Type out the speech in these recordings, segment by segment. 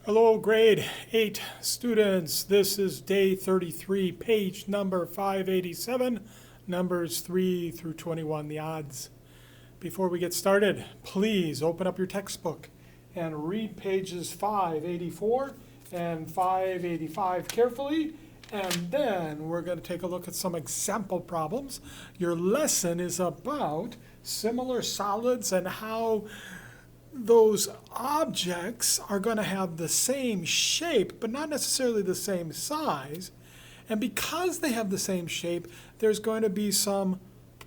Hello, grade 8 students. This is day 33, page number 587, numbers 3 through 21, the odds. Before we get started, please open up your textbook and read pages 584 and 585 carefully, and then we're going to take a look at some example problems. Your lesson is about similar solids and how those objects are going to have the same shape, but not necessarily the same size. And because they have the same shape, there's going to be some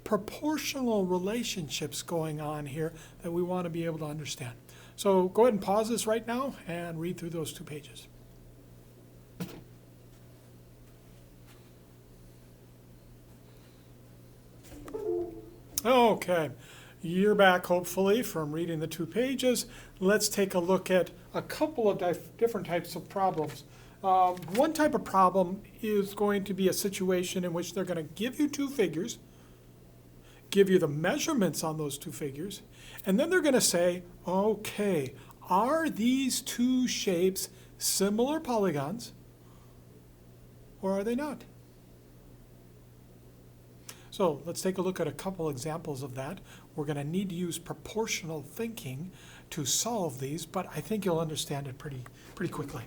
proportional relationships going on here that we want to be able to understand. So go ahead and pause this right now and read through those 2 pages. Okay. You're back, hopefully, from reading the 2 pages. Let's take a look at a couple of different types of problems. One type of problem is going to be a situation in which they're going to give you 2 figures, give you the measurements on those 2 figures, and then they're going to say, okay, are these 2 shapes similar polygons, or are they not? So let's take a look at a couple examples of that. We're going to need to use proportional thinking to solve these, but I think you'll understand it pretty quickly.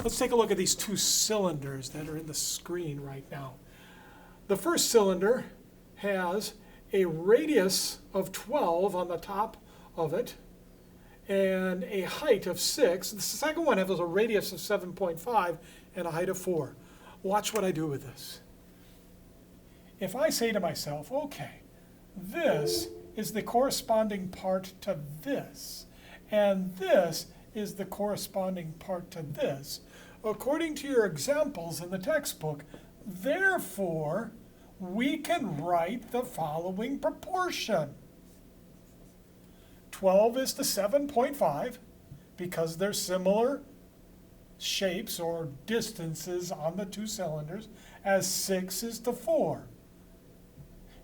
Let's take a look at these 2 cylinders that are in the screen right now. The first cylinder has a radius of 12 on the top of it and a height of 6. The second one has a radius of 7.5 and a height of 4. Watch what I do with this. If I say to myself, okay, this is the corresponding part to this, and this is the corresponding part to this, according to your examples in the textbook, therefore, we can write the following proportion. 12 is to 7.5, because they're similar shapes or distances on the 2 cylinders, as 6 is to 4.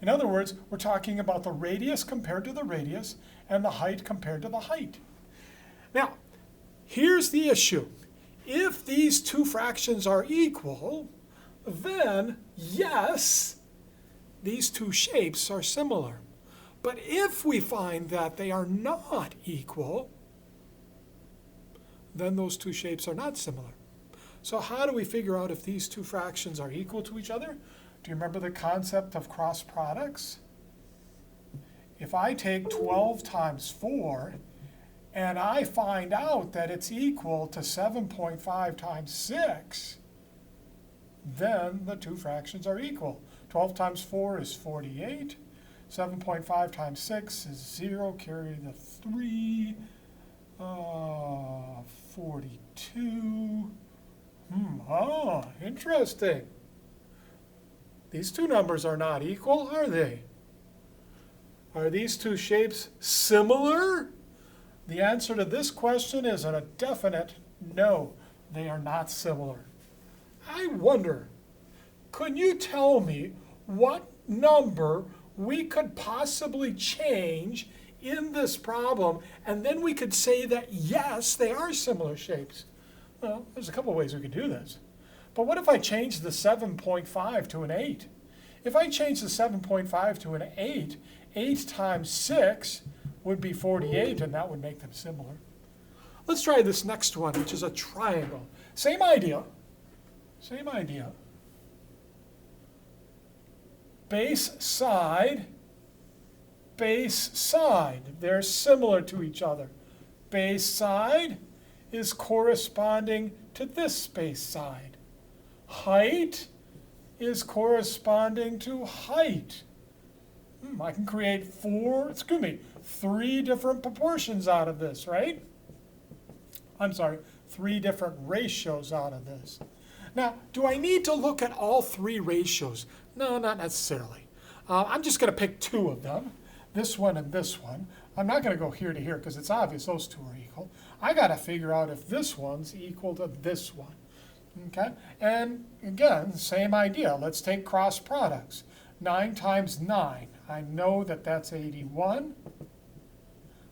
In other words, we're talking about the radius compared to the radius and the height compared to the height. Now, here's the issue. If these 2 fractions are equal, then yes, these 2 shapes are similar. But if we find that they are not equal, then those 2 shapes are not similar. So how do we figure out if these 2 fractions are equal to each other? Do you remember the concept of cross products? If I take 12 times 4 and I find out that it's equal to 7.5 times 6, then the 2 fractions are equal. 12 times 4 is 48. 7.5 times 6 is 0, carry the 3, 42. Interesting. These 2 numbers are not equal, are they? Are these 2 shapes similar? The answer to this question is a definite no. They are not similar. I wonder, could you tell me what number we could possibly change in this problem, and then we could say that, yes, they are similar shapes? Well, there's a couple ways we could do this. But what if I change the 7.5 to an 8? If I change the 7.5 to an 8, 8 times 6 would be 48, and that would make them similar. Let's try this next one, which is a triangle. Same idea. Same idea. Base side, base side. They're similar to each other. Base side is corresponding to this base side. Height is corresponding to height. I can create 3 different proportions out of this, right? I'm sorry, 3 different ratios out of this. Now, do I need to look at all 3 ratios? No, not necessarily. I'm just going to pick 2 of them, this one and this one. I'm not going to go here to here because it's obvious those 2 are equal. I got to figure out if this one's equal to this one. Okay, and again, same idea. Let's take cross products. 9 times 9. I know that that's 81.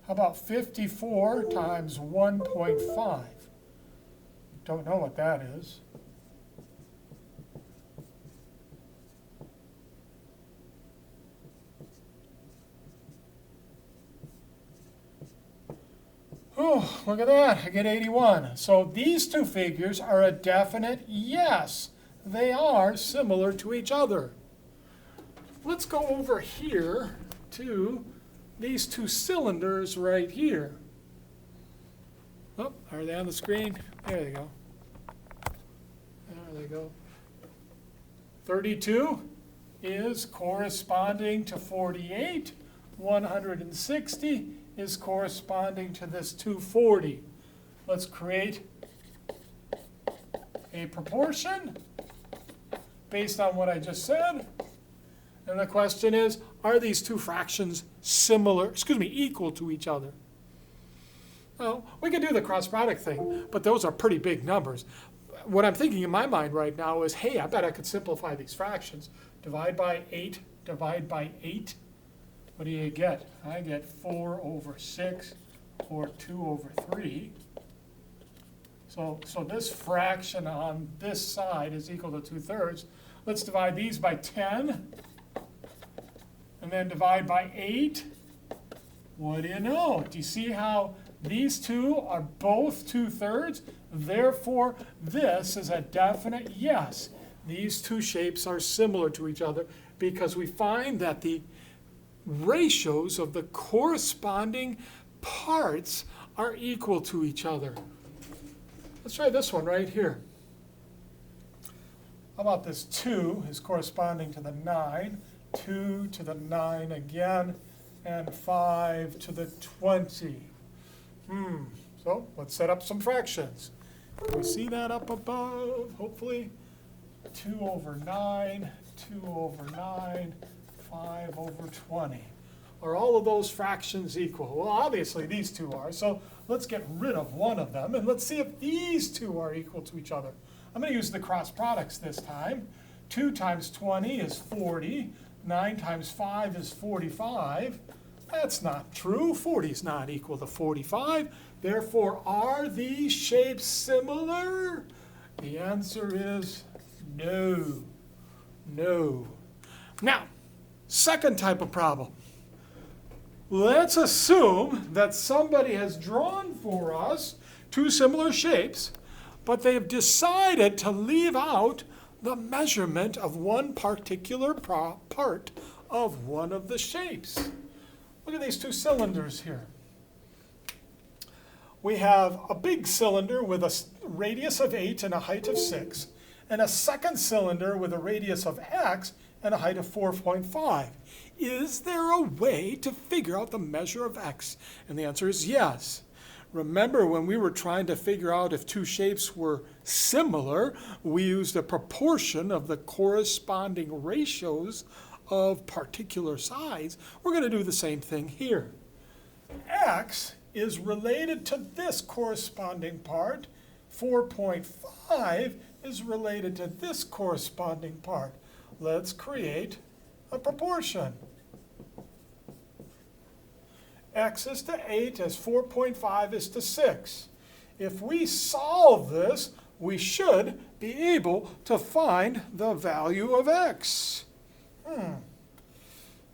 How about 54 times 1.5? Don't know what that is. Oh, look at that. I get 81. So these two figures are a definite yes. They are similar to each other. Let's go over here to these two cylinders right here. Oh, are they on the screen? There they go. There they go. 32 is corresponding to 48. 160 is corresponding to this 240. Let's create a proportion based on what I just said. And the question is, are these two fractions equal to each other? Well, we can do the cross product thing, but those are pretty big numbers. What I'm thinking in my mind right now is, hey, I bet I could simplify these fractions. Divide by 8, divide by 8. What do you get? I get 4 over 6, or 2 over 3. So this fraction on this side is equal to 2/3. Let's divide these by 10, and then divide by 8. What do you know? Do you see how these two are both 2/3? Therefore, this is a definite yes. These two shapes are similar to each other because we find that the ratios of the corresponding parts are equal to each other. Let's try this one right here. How about this 2 is corresponding to the 9, 2 to the 9 again, and 5 to the 20. So let's set up some fractions. Can we see that up above? Hopefully. 2 over 9, 2 over 9, 5 over 20. Are all of those fractions equal? Well, obviously these two are, so let's get rid of one of them, and let's see if these two are equal to each other. I'm going to use the cross products this time. 2 times 20 is 40. 9 times 5 is 45. That's not true. 40 is not equal to 45. Therefore, are these shapes similar? The answer is no. No. Now, second type of problem. Let's assume that somebody has drawn for us two similar shapes, but they've decided to leave out the measurement of one particular part of one of the shapes. Look at these two cylinders here. We have a big cylinder with a radius of 8 and a height of 6, and a second cylinder with a radius of x and a height of 4.5. Is there a way to figure out the measure of x? And the answer is yes. Remember when we were trying to figure out if two shapes were similar, we used a proportion of the corresponding ratios of particular sides. We're going to do the same thing here. X is related to this corresponding part. 4.5 is related to this corresponding part. Let's create a proportion. X is to 8 as 4.5 is to 6. If we solve this, we should be able to find the value of x.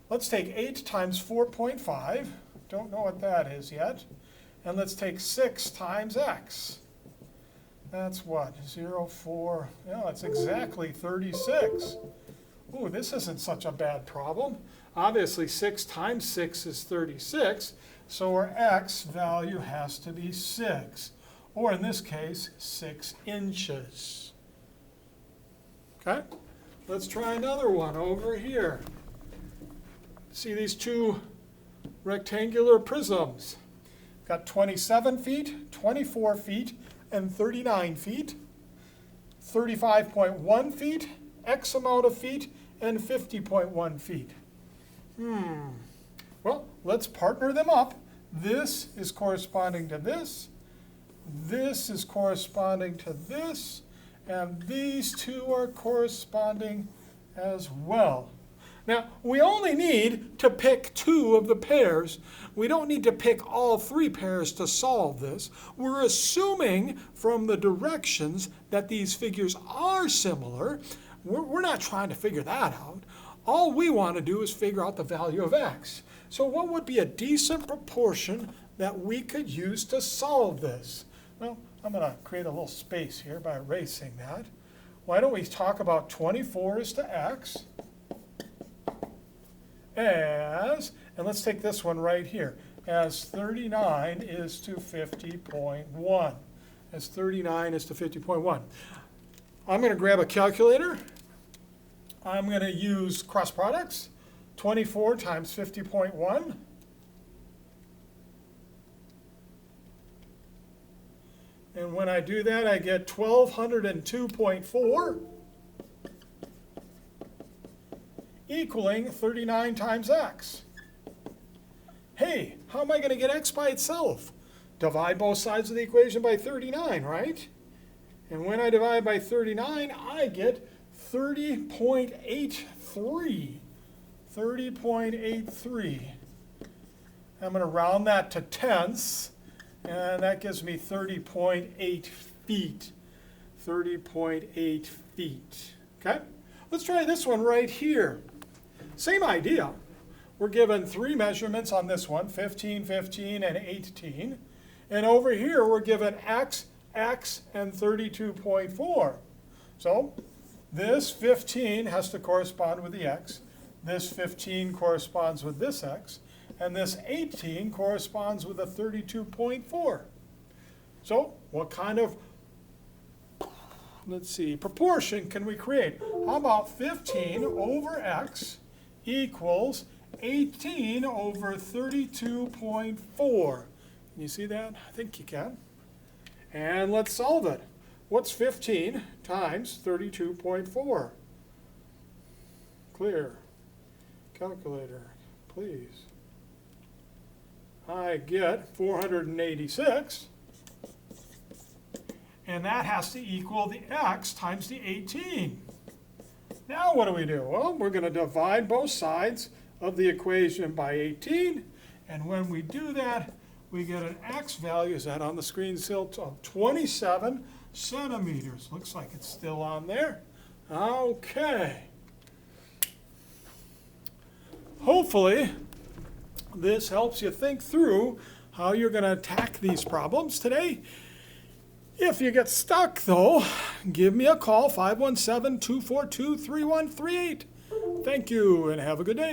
Let's take 8 times 4.5. Don't know what that is yet. And let's take 6 times x. That's what? 0, 4. Yeah, that's exactly 36. Ooh, this isn't such a bad problem. Obviously, 6 times 6 is 36, so our x value has to be 6, or in this case, 6 inches. Okay? Let's try another one over here. See these two rectangular prisms. Got 27 feet, 24 feet, and 39 feet, 35.1 feet, X amount of feet, and 50.1 feet. Well, let's partner them up. This is corresponding to this. This is corresponding to this. And these two are corresponding as well. Now, we only need to pick 2 of the pairs. We don't need to pick all 3 pairs to solve this. We're assuming from the directions that these figures are similar. We're not trying to figure that out. All we want to do is figure out the value of x. So what would be a decent proportion that we could use to solve this? Well, I'm going to create a little space here by erasing that. Why don't we talk about 24 is to x as, and let's take this one right here, as 39 is to 50.1. As 39 is to 50.1. I'm going to grab a calculator. I'm going to use cross products. 24 times 50.1. And when I do that, I get 1202.4 equaling 39 times x. Hey, how am I going to get x by itself? Divide both sides of the equation by 39, right? And when I divide by 39, I get 30.83. 30.83. I'm going to round that to tenths, and that gives me 30.8 feet. 30.8 feet. Okay? Let's try this one right here. Same idea. We're given 3 measurements on this one, 15, 15, and 18. And over here, we're given x, x, and 32.4. So this 15 has to correspond with the x. This 15 corresponds with this x. And this 18 corresponds with the 32.4. So what kind of, let's see, proportion can we create? How about 15 over x equals 18 over 32.4? Can you see that? I think you can. And let's solve it. What's 15 times 32.4? Clear. Calculator, please. I get 486. And that has to equal the x times the 18. Now what do we do? Well, we're going to divide both sides of the equation by 18. And when we do that, we get an x value, is that on the screen still, of 27 centimeters. Looks like it's still on there. Okay. Hopefully, this helps you think through how you're going to attack these problems today. If you get stuck, though, give me a call, 517-242-3138. Thank you, and have a good day.